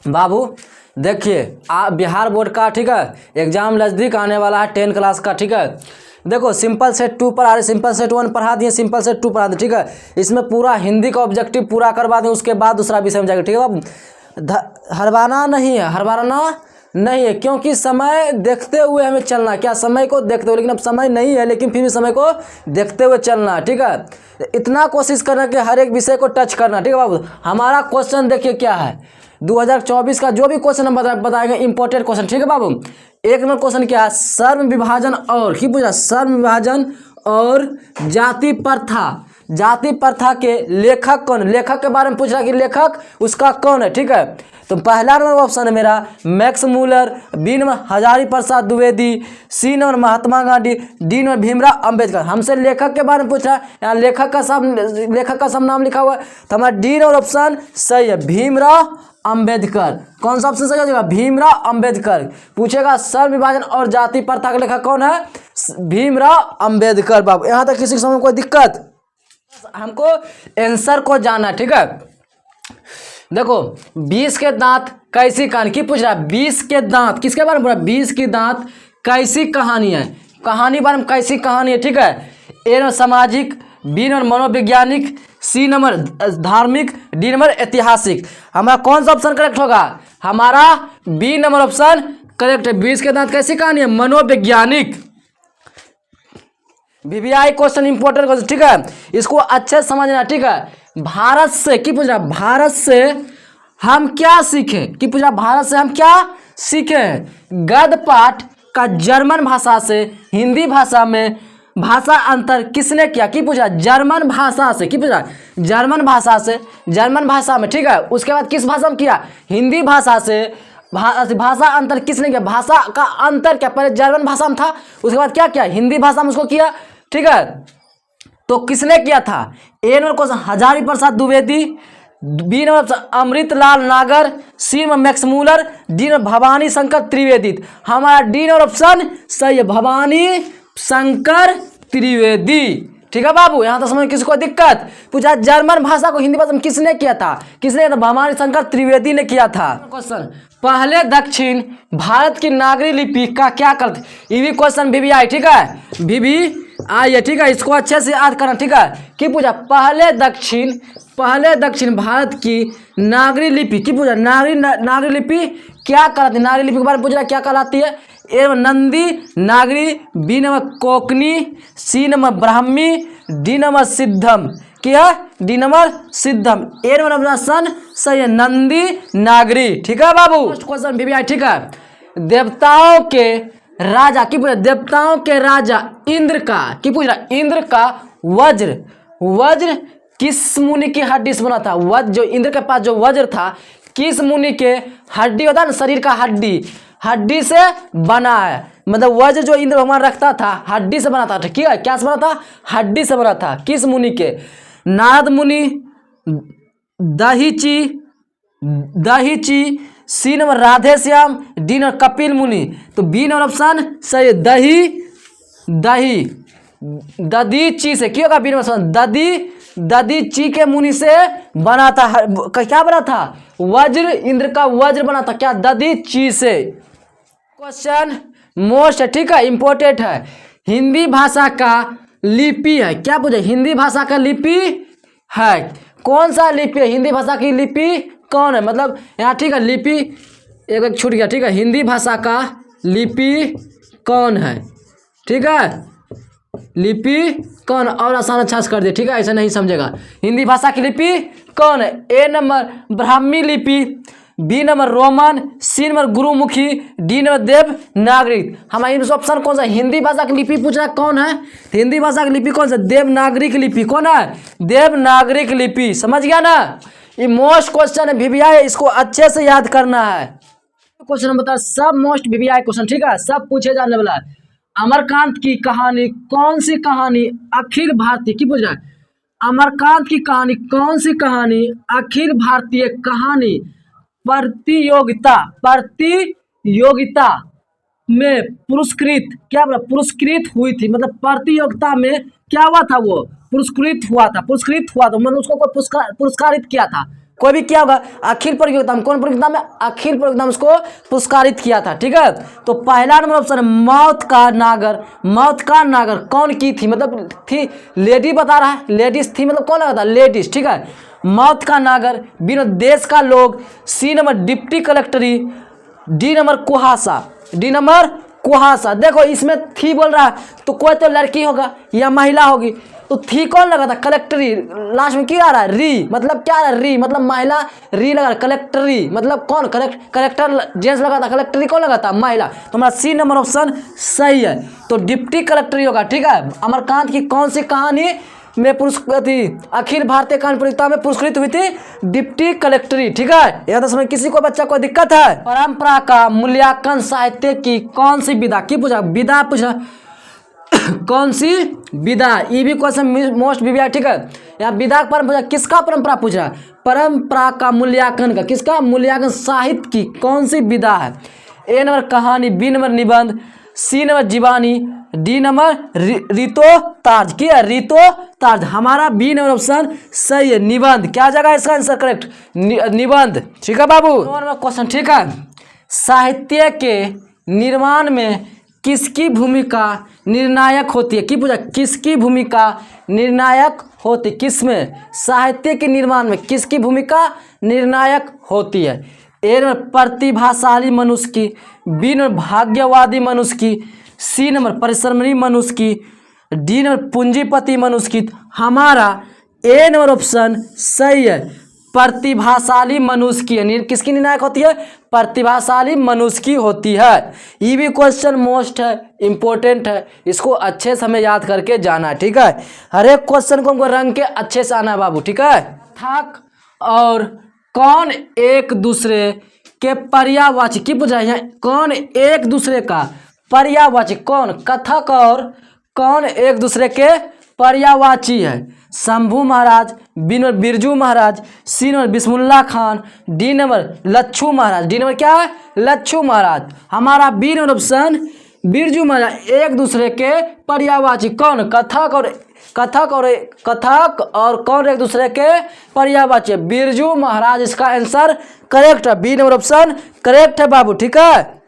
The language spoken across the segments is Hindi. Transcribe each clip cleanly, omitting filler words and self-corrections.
बाबू देखिए बिहार बोर्ड का ठीक है एग्जाम नज़दीक आने वाला है 10 क्लास का। ठीक है देखो सिंपल सेट 2 पर आ रहे, सिंपल सेट 1 पढ़ा दिए, सिंपल सेट 2 पढ़ा दिए। ठीक है इसमें पूरा हिंदी का ऑब्जेक्टिव पूरा करवा दें, उसके बाद दूसरा विषय में जाएगा। ठीक है बाबू हरवाना नहीं है, हरवाना नहीं है, क्योंकि समय देखते हुए हमें चलना, क्या समय को देखते हुए, लेकिन अब समय नहीं है लेकिन फिर भी समय को देखते हुए चलना। ठीक है इतना कोशिश करना कि हर एक विषय को टच करना। ठीक है बाबू हमारा क्वेश्चन देखिए क्या है 2024 का जो भी क्वेश्चन हम बताएंगे इंपॉर्टेंट क्वेश्चन। ठीक है बाबू एक नंबर क्वेश्चन क्या है, सर्व विभाजन और की पूछा, सर्व विभाजन और जाति प्रथा, जाति प्रथा के लेखक कौन, लेखक के बारे में पूछ रहा कि लेखक उसका कौन है। ठीक है तो पहला नंबर ऑप्शन है मेरा Max Muller, B number Hazari Prasad Dwivedi, C number Mahatma Gandhi, D number Bhimrao Ambedkar. हमसे लेखक के बारे में पूछ रहा है, यहाँ लेखक का सब नाम लिखा हुआ है तो हमारा डी नंबर ऑप्शन सही है, भीमराव अंबेडकर। कौन सा ऑप्शन सही हो जाएगा, भीमराव अंबेडकर। पूछेगा सर्व विभाजन और जाति प्रथा का लेखक कौन है, भीमराव अंबेडकर। बाबू यहाँ तक किसी समझ में कोई दिक्कत, हमको आंसर को जाना। ठीक है देखो 20 के दांत कैसी कहानी की पूछ रहा है, 20 के दांत किसके बारे में पूछ रहा है, 20 के दांत कैसी कहानी है, कहानी बारे में कैसी कहानी है। ठीक है ए नंबर सामाजिक, बी नंबर मनोवैज्ञानिक, सी नंबर धार्मिक, डी नंबर ऐतिहासिक। हमारा कौन सा ऑप्शन करेक्ट होगा, हमारा बी नंबर ऑप्शन करेक्ट है। 20 के दांत कैसी कहानी है, मनोवैज्ञानिक। VVI question important question. ठीक है इसको अच्छे से समझना। ठीक है भारत से की पूछ रहा, भारत से हम क्या सीखे की पूछ रहा, भारत से हम क्या सीखे। गद्य पाठ का जर्मन भाषा से हिंदी भाषा में भाषा अंतर किसने किया की पूछा, जर्मन भाषा से की पूछा, जर्मन भाषा से, जर्मन भाषा में। ठीक है उसके बाद किस भाषा में किया, हिंदी भाषा से। भाषा अंतर किसने किया, भाषा का अंतर क्या, पहले जर्मन भाषा में था उसके बाद क्या किया, हिंदी भाषा में उसको किया। ठीक है तो किसने किया था, A number question Hazari Prasad Dwivedi, B number Amritlal Nagar, C number Max Muller, D number Bhavani Shankar Trivedi. हमारा डी नंबर ऑप्शन सही है, भवानी शंकर त्रिवेदी। ठीक है बाबू यहाँ तो समझ किसी को दिक्कत, पूछा जर्मन भाषा को हिंदी भाषा में किसने किया था, किसने तो भवानी शंकर त्रिवेदी ने किया था। क्वेश्चन पहले दक्षिण भारत की नागरी लिपि का क्या करते, ये भी क्वेश्चन वीवीआई। ठीक है वीवीआई है। ठीक है इसको अच्छे से याद करना। ठीक है कि पूछा पहले दक्षिण भारत की नागरी लिपि की पूछा, नागरी लिपि क्या कहलाती है, नागरी लिपि के बारे में पूछ रहा क्या कहलाती है, A Nandi Nagari, B number Konkani, C number Brahmi, D number Siddham. क्या डी नंबर सिद्धम, ए नंबर ऑप्शन सही है, नंदी नागरी। ठीक है बाबू क्वेश्चन वीवीआई। ठीक है देवताओं के राजा की पूछ रहा, देवताओं के राजा इंद्र का की पूछ रहा, इंद्र का वज्र किस मुनि की हड्डी से बना था, वज्र जो इंद्र के पास जो वज्र था किस मुनि के हड्डी होता है ना, शरीर का हड्डी से बना है। मतलब वज्र जो इंद्र भगवान रखता था हड्डी से बना था। ठीक है क्या से बना था, हड्डी से बना था। किस मुनि के, Narad Muni, Dadhichi, C number Radhe Shyam, D number Kapil Muni. तो बी नंबर ऑप्शन सही है, दधीची से क्यों होगा, बी नंबर दधीची के मुनि से बना था। क्या बना था, वज्र, इंद्र का वज्र बना था क्या, दधीची से। क्वेश्चन मोस्ट है। ठीक है इंपॉर्टेंट है, हिंदी भाषा का लिपि है क्या पूछे, हिंदी भाषा का लिपि है कौन सा लिपि है, हिंदी भाषा की लिपि कौन है, मतलब यहाँ ठीक है लिपि एक छूट गया। ठीक है हिंदी भाषा का लिपि कौन है। ठीक है लिपि कौन, और आसान अच्छा से कर दे। ठीक है ऐसा नहीं समझेगा, हिंदी भाषा की लिपि कौन है, ए नंबर ब्राह्मी लिपि, B number Roman, C number Gurmukhi, D number Devanagari. हमारे ऑप्शन कौन सा, हिंदी भाषा की लिपि पूछ रहा कौन है, हिंदी भाषा की लिपि कौन सा, देवनागरिक लिपि। कौन है, देवनागरिक लिपि। समझ गया ना, ये मोस्ट क्वेश्चन है वीवीआई, इसको अच्छे से याद करना है। क्वेश्चन बता सब मोस्ट वीवीआई क्वेश्चन। ठीक है सब पूछे जाने वाला है। अमरकांत की कहानी कौन सी कहानी अखिल भारतीय की पूछ रहा है, अमरकांत की कहानी कौन सी कहानी अखिल भारतीय कहानी प्रतियोगिता में पुरस्कृत, क्या बोला पुरस्कृत हुई थी, मतलब प्रतियोगिता में क्या हुआ था, वो पुरस्कृत हुआ था, मतलब उसको कोई पुरस्कारित किया था। कोई भी क्या होगा, अखिल प्रतियोगिता में, कौन प्रतियोगिता में, अखिल प्रतियोगिता में उसको पुरस्कारित किया था। ठीक है, तो पहला नंबर ऑप्शन है मौत का नागर। मौत का नागर कौन की थी, मतलब थी लेडी बता रहा है, लेडीज थी मतलब कौन लगा था, लेडीज। ठीक है, मौत का नागर, बी नंबर देश का लोग, सी नंबर डिप्टी कलेक्टरी, डी नंबर कुहासा, डी नंबर कुहासा। देखो इसमें थी बोल रहा है तो कोई तो लड़की होगा या महिला होगी, तो थी कौन लगा था, कलेक्टरी। लास्ट में क्या आ रहा है, री, मतलब क्या आ रहा है, री मतलब महिला, री लगा, कलेक्टरी मतलब कौन, कलेक्टर जेंट्स लगा था, कलेक्टरी कौन लगा था, महिला। तो हमारा सी नंबर ऑप्शन सही है, तो डिप्टी कलेक्टरी होगा। ठीक है, अमरकांत की कौन सी कहानी में पुरस्कृत थी, अखिल भारतीय कहानी प्रतियोगिता में पुरस्कृत हुई थी डिप्टी कलेक्टरी। ठीक है, यह दस में किसी को बच्चा कोई दिक्कत है। परंपरा का मूल्यांकन साहित्य की कौन सी विधा की पूछा, विधा पूछा कौन सी विधा, ये भी क्वेश्चन मोस्ट विविया। ठीक है, यहाँ विधा पर पूछा, किसका परंपरा पूछ रहा है, परंपरा का मूल्यांकन का, किसका मूल्यांकन, साहित्य की कौन सी विधा है। ए नंबर कहानी, बी नंबर निबंध, सी नंबर जीवानी, डी नंबर रीतो ताज। की है, रीतो ताज। हमारा बी नंबर ऑप्शन सही है, निबंध। क्या जगह इसका आंसर करेक्ट, निबंध। ठीक है बाबू, क्वेश्चन। ठीक है, साहित्य के निर्माण में किसकी भूमिका निर्णायक होती है, की पूछा, किसकी भूमिका निर्णायक होती, किसमें, साहित्य के निर्माण में किसकी भूमिका निर्णायक होती है। ए नंबर प्रतिभाशाली मनुष्य की, बी नंबर भाग्यवादी मनुष्य की, सी नंबर परिश्रमी मनुष्य की, डी नंबर पूंजीपति मनुष्य की। हमारा ए नंबर ऑप्शन सही है, प्रतिभाशाली मनुष्य की, किसकी निर्णायक होती है, प्रतिभाशाली मनुष्य की होती है। ये भी क्वेश्चन मोस्ट है, इंपॉर्टेंट है, इसको अच्छे से हमें याद करके जाना है। ठीक है, हर एक क्वेश्चन को हमको रंग के अच्छे से आना है बाबू। ठीक है, थक और कौन एक दूसरे के पर्यायवाची, की पूछा है, कौन एक दूसरे का पर्यायवाची, कौन, कथक और कौन एक दूसरे के पर्यायवाची है। शंभू महाराज, बी नंबर बिरजू महाराज, सी number Bismillah Khan, D number Lachhu महाराज। डी नंबर क्या है, लच्छू महाराज। हमारा B number option Birju Maharaj एक दूसरे के पर्यायवाची, कौन, कथक और कौन एक दूसरे के पर्यायवाची, बिरजू महाराज। इसका आंसर करेक्ट है, बी नंबर ऑप्शन करेक्ट है बाबू। ठीक है,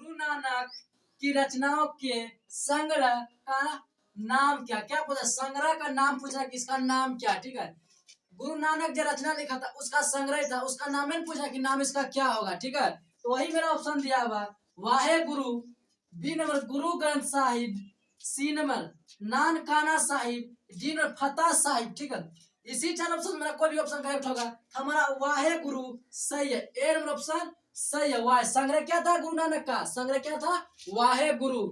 गुरु नानक की रचनाओं के संग्रह का नाम क्या? क्या पूछा? संग्रह का नाम पूछा कि इसका नाम क्या? ठीक है, गुरु नानक जो रचना लिखा था उसका संग्रह था, उसका नाम नहीं पूछा कि नाम इसका क्या होगा। ठीक है, तो वही मेरा ऑप्शन दिया हुआ, Wahe Guru, B number Guru Granth Sahib, C number Nankana Sahib, D number Fateh Sahib. ठीक है, इसी चार ऑप्शन मेरा कोई भी ऑप्शन करेक्ट होगा। हमारा वाहे गुरु सही है, ए नंबर ऑप्शन सही है। वाहे संग्रह क्या था? गुरु नानक का संग्रह क्या था? वाहे गुरु।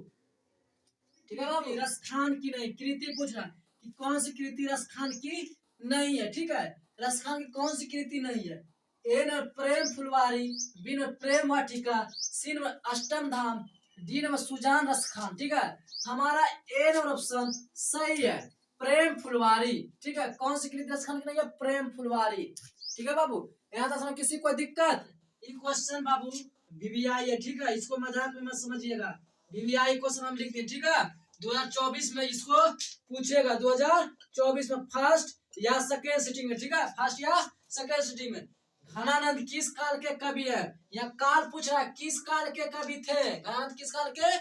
ठीक है बाबू, रसखान की नहीं, कृति पूछ रहा कि कौन सी कृति रसखान की नहीं है। ठीक है, रसखान की कौन सी कृति नहीं है? A number Prem Phulwari, B number Prem Vatika, C number अष्टम धाम, डी नंबर सुजान रसखान। ठीक है, हमारा ए नंबर ऑप्शन सही है, प्रेम फुलवारी। ठीक है, कौन सी कृति रसखान की नहीं है? प्रेम फुलवारी। ठीक है बाबू, यहाँ तक समझ, किसी को दिक्कत? ये क्वेश्चन बाबू बीबीआई है। ठीक है, इसको मजाक में मत समझिएगा, बीबीआई क्वेश्चन हम लिखते हैं। ठीक है, 2024 में इसको पूछेगा, 2024 में फर्स्ट या सेकेंड सिटिंग में। ठीक है, फर्स्ट या सेकेंड सिटिंग में। घनानंद किस काल के कवि है? या काल पूछ रहा है, किस काल के कवि थे? घनानंद किस काल के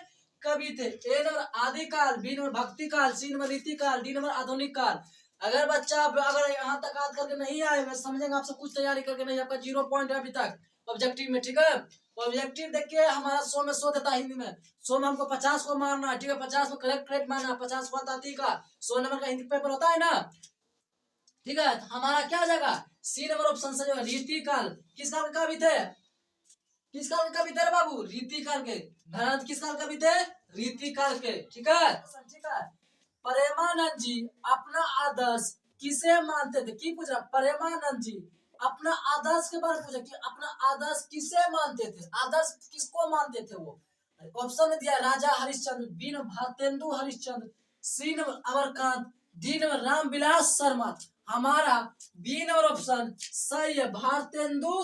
कवि थे? ए नंबर आदि काल, बी नंबर भक्ति काल, सी नंबर रीति काल, डी नंबर आधुनिक काल। अगर बच्चा अगर यहाँ तक याद करके नहीं आए, मैं समझेंगे आपसे कुछ तैयारी करके नहीं, आपका 0 पॉइंट है अभी तक ऑब्जेक्टिव में। ठीक है, ऑब्जेक्टिव देखिए, हमारा 100 में 100 देता है हिंदी में, 100 में हमको 50 को मारना है। ठीक है, 50 में करेक्ट मारना, 50 को आता का 100 नंबर का हिंदी पेपर होता है ना। ठीक है, तो हमारा क्या हो जाएगा? सी नंबर ऑप्शन से जो है रीति काल। किस काल का कवि थे? किस काल का कवि थे बाबू? रीति काल के। घनानंद किस काल का कवि थे? रीति काल के। ठीक है, ठीक है। प्रेमानंद जी अपना आदर्श किसे मानते थे? की पूछा? प्रेमानंद जी अपना आदर्श के बारे में पूछा कि अपना आदर्श किसे मानते थे? आदर्श किसको मानते थे वो? ऑप्शन में दिया, Raja Harishchandra, B number Bharatendu Harishchandra, C number Amarkant, D number Ramvilas Sharma. हमारा बी नंबर ऑप्शन सही है, भारतेंदु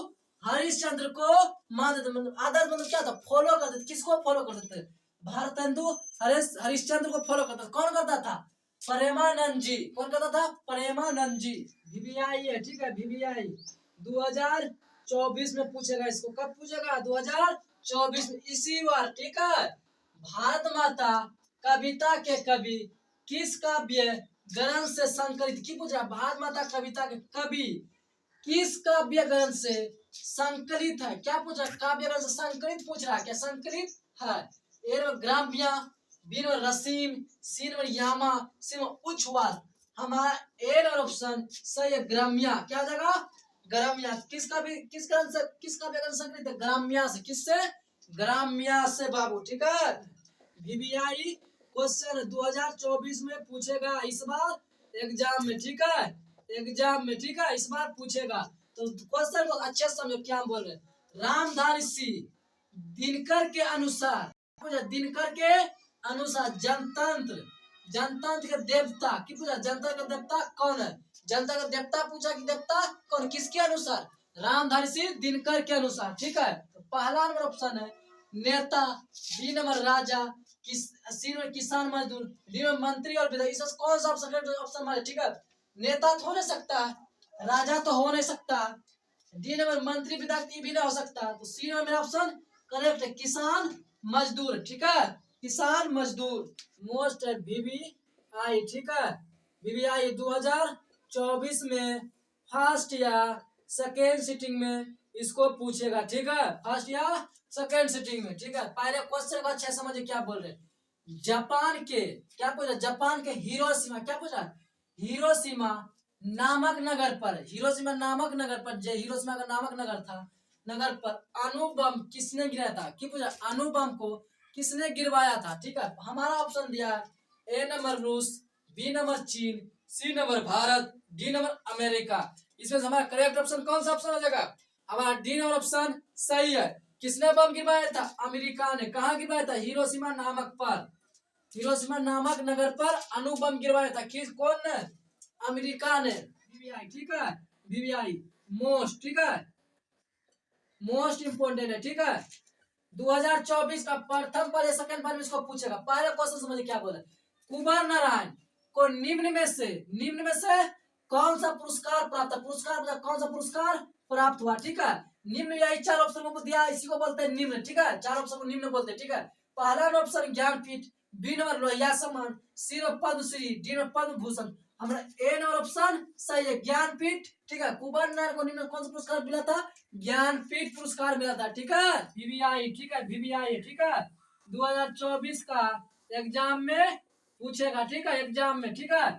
हरिश्चंद्र को मानते थे। मतलब आदर्श मतलब क्या था? फॉलो करते थे। किसको फॉलो करते थे? भारतेंदु हरिश्चंद्र को फॉलो करता था। कौन करता था? प्रेमानंद जी। कौन करता था? प्रेमानंद जी। वीवीआई है। ठीक है, वीवीआई 2024 में पूछेगा इसको। कब पूछेगा? 2024 में, इसी बार। ठीक है, भारत माता कविता के कवि किस काव्य ग्रंथ से संकलित? की पूछ रहा? भारत माता कविता के कवि किस काव्य ग्रंथ से संकलित है? क्या पूछ रहा? काव्य ग्रंथ से संकलित पूछ रहा है, क्या संकलित है? ए ग्राम्य, बी नंबर रसीम, सी नंबर यामा, सी नंबर उच्छ्वास। हमारा ए नंबर ऑप्शन सही है, ग्राम्य। क्या हो जाएगा? ग्राम्य। किसका भी किस ग्रंथ से, किसका भी संकलित है? ग्राम्य से। किससे? ग्राम्य से बाबू। ठीक है, वीवीआई क्वेश्चन 2024 में पूछेगा इस बार एग्जाम में। ठीक है, एग्जाम में। ठीक है, इस बार पूछेगा, तो क्वेश्चन को अच्छे से समझो क्या हम बोल रहे हैं। रामधारी सिंह दिनकर के अनुसार, दिनकर के अनुसार जनतंत्र, जनतंत्र के देवता की पूछा? जनतंत्र का देवता कौन है? जनता का देवता पूछा कि देवता कौन? किसके अनुसार? रामधारी सिंह दिनकर के अनुसार। ठीक है, तो पहला नंबर ऑप्शन है नेता, बी नंबर राजा, सी नंबर किसान मजदूर, डी नंबर मंत्री और विधायक। इसमें कौन सा ऑप्शन हमारे? ठीक है, नेता तो हो नहीं सकता, राजा तो हो नहीं सकता, डी नंबर मंत्री विधायक भी नहीं हो सकता, तो सी नंबर मेरा ऑप्शन करेक्ट है, किसान मजदूर। ठीक है, किसान मजदूर। मोस्ट है वीवीआई। ठीक है, वीवीआई 2024 में फर्स्ट या सेकेंड सिटिंग में इसको पूछेगा। ठीक है, फर्स्ट या सेकेंड सिटिंग में। ठीक है, पहले क्वेश्चन को अच्छे समझिए क्या बोल रहे। जापान के, क्या पूछा? जापान के हिरोशिमा, क्या पूछा? हिरोशिमा नामक नगर पर, हिरोशिमा नामक नगर पर, जो हिरोशिमा का नामक नगर था, नगर पर अणुबम किसने गिराया था? की पूछा? अणुबम को किसने गिरवाया था? ठीक है, हमारा ऑप्शन दिया ए नंबर रूस, बी नंबर चीन, C number Bharat, D number America. इसमें हमारा करेक्ट ऑप्शन कौन सा ऑप्शन हो जाएगा? हमारा डी नंबर ऑप्शन सही है। किसने बम गिरवाया था? अमेरिका ने। कहाँ गिरवाया था? हिरोशिमा नामक पर, हिरोशिमा नामक नगर पर अणुबम गिरवाया था। किस, कौन ने? अमेरिका ने। वीवीआई। ठीक है, वीवीआई मोस्ट, ठीक है, मोस्ट इंपोर्टेंट है। ठीक है, 2024 का प्रथम पर सेकंड पर इसको पूछेगा। पहले क्वेश्चन समझिए क्या बोले। कुमार नारायण को निम्न में से कौन सा पुरस्कार प्राप्त है? पुरस्कार कौन सा पुरस्कार प्राप्त हुआ? ठीक है, निम्न यही चार ऑप्शन को दिया, इसी को बोलते हैं निम्न, ठीक है। चार ऑप्शन को निम्न बोलते हैं, ठीक है। पहला option Jnanpith, B number Lohia Samman, C number Padma Shri, D number Padma Bhushan. हमारा ए नंबर ऑप्शन सही है, ज्ञानपीठ, ठीक है। कुंवर नारायण को निम्न कौन सा पुरस्कार मिला था? ज्ञानपीठ पुरस्कार मिला था, ठीक है। वीवीआई, ठीक है, वीवीआई, ठीक है। 2024 का एग्जाम में पूछेगा, ठीक है, एग्जाम में, ठीक है।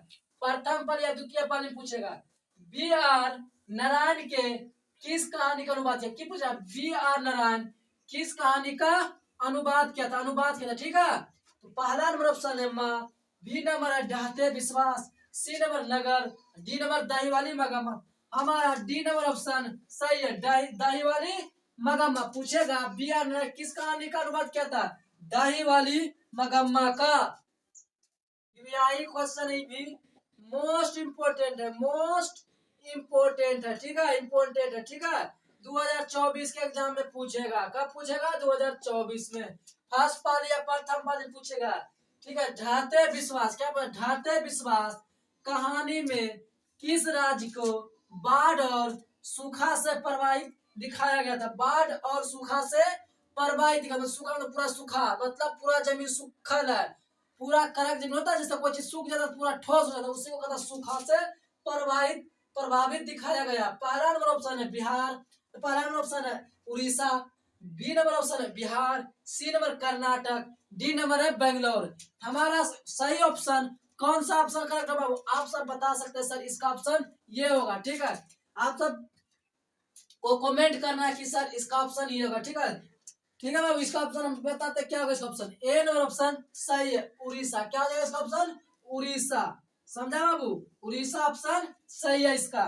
प्रथम पल या द्वितीय पल में पूछेगा। बी आर नारायण के किस कहानी का अनुवाद किया? की पूछा? बी आर नारायण किस कहानी का अनुवाद किया था? अनुवाद किया था, ठीक है। तो पहला नंबर ऑप्शन है माँ, बी नंबर है ढाते विश्वास, सी नंबर नगर, डी नंबर दही वाली मगम्मा। हमारा डी नंबर ऑप्शन सही है, दही वाली मगम्मा। पूछेगा बी आर नारायण किस कहानी का अनुवाद किया था? दही वाली मगम्मा का। यही क्वेश्चन ही भी मोस्ट इम्पोर्टेंट है, मोस्ट इम्पोर्टेंट है, ठीक है, इम्पोर्टेंट है, ठीक है। 2024 के एग्जाम में पूछेगा। कब पूछेगा? 2024 में फर्स्ट पाली या प्रथम पाली पूछेगा, ठीक है। ढाते विश्वास, क्या बोला? ढाते विश्वास कहानी में किस राज्य को बाढ़ और सूखा से प्रभावित दिखाया गया था? बाढ़ और सूखा से प्रभावित दिखा, मतलब सूखा मतलब पूरा सूखा, मतलब पूरा जमीन सूखल है, पूरा कड़क जमीन होता है, जैसे कोई चीज सूख जाता है पूरा ठोस हो जाता है, उसी को कहता है सूखा से प्रभावित दिखाया गया। पहला नंबर ऑप्शन है बिहार, पहला नंबर ऑप्शन है उड़ीसा, बी नंबर ऑप्शन है Bihar, C number Karnataka, D number है बेंगलोर। हमारा सही ऑप्शन कौन सा ऑप्शन करेक्ट होगा? आप सब बता सकते हैं सर, इसका ऑप्शन ये होगा, ठीक है। आप सब को कमेंट करना है कि सर इसका ऑप्शन ये होगा, ठीक है, ठीक है बाबू। इसका ऑप्शन हम बताते क्या होगा। इसका ऑप्शन ए नंबर ऑप्शन सही है, उड़ीसा। क्या हो जाएगा इसका ऑप्शन? उड़ीसा। समझा बाबू? उड़ीसा ऑप्शन सही है इसका।